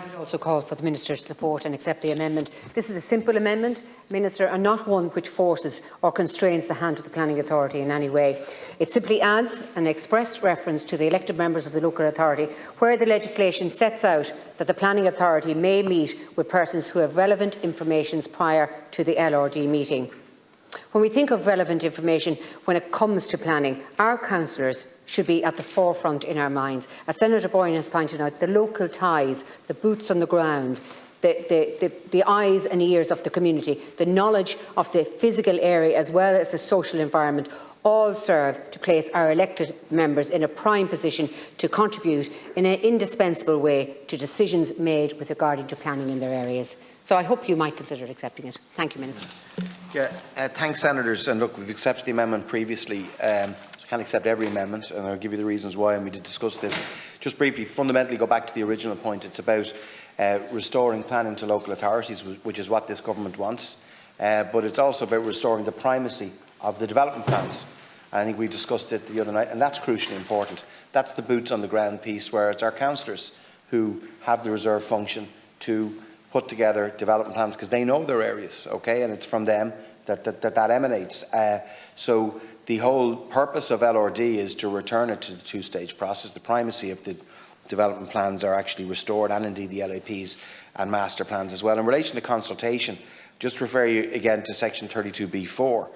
would also call for the Minister to support and accept the amendment. This is a simple amendment, Minister, and not one which forces or constrains the hand of the Planning Authority in any way. It simply adds an express reference to the elected members of the local authority, where the legislation sets out that the Planning Authority may meet with persons who have relevant information prior to the LRD meeting. When we think of relevant information when it comes to planning, our councillors should be at the forefront in our minds. As Senator Boyne has pointed out, the local ties, the boots on the ground, the eyes and ears of the community, the knowledge of the physical area as well as the social environment, all serve to place our elected members in a prime position to contribute in an indispensable way to decisions made with regard to planning in their areas. So I hope you might consider accepting it. Thank you, Minister. Yeah, thanks, Senators. And look, we've accepted the amendment previously. So I can't accept every amendment, and I'll give you the reasons why, and we did discuss this. Just briefly, fundamentally go back to the original point. It's about restoring planning to local authorities, which is what this government wants. But it's also about restoring the primacy of the development plans. I think we discussed it the other night, and that's crucially important. That's the boots on the ground piece, where it's our councillors who have the reserve function to put together development plans because they know their areas, okay, and it's from them that emanates. So the whole purpose of LRD is to return it to the two-stage process. The primacy of the development plans are actually restored, and indeed the LAPs and master plans as well. In relation to consultation, just refer you again to section 32B4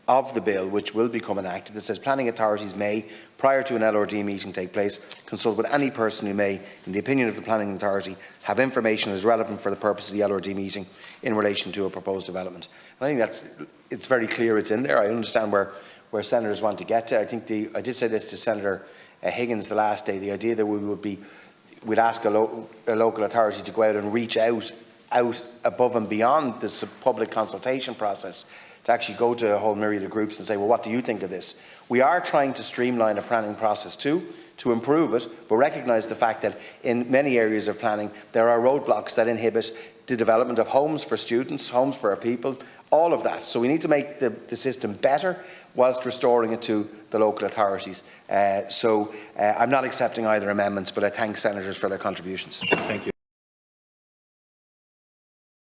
of the bill, which will become enacted, that says planning authorities may, prior to an LRD meeting take place, consult with any person who may, in the opinion of the planning authority, have information that is relevant for the purpose of the LRD meeting in relation to a proposed development. And I think it's very clear it's in there. I understand where senators want to get to. I think I did say this to Senator Higgins the last day. The idea that we'd ask a local authority to go out and reach out above and beyond this public consultation process, to actually go to a whole myriad of groups and say, well, what do you think of this? We are trying to streamline a planning process too, to improve it, but recognise the fact that in many areas of planning there are roadblocks that inhibit the development of homes for students, homes for our people, all of that. So we need to make the system better whilst restoring it to the local authorities. I'm not accepting either amendments, but I thank senators for their contributions. Thank you.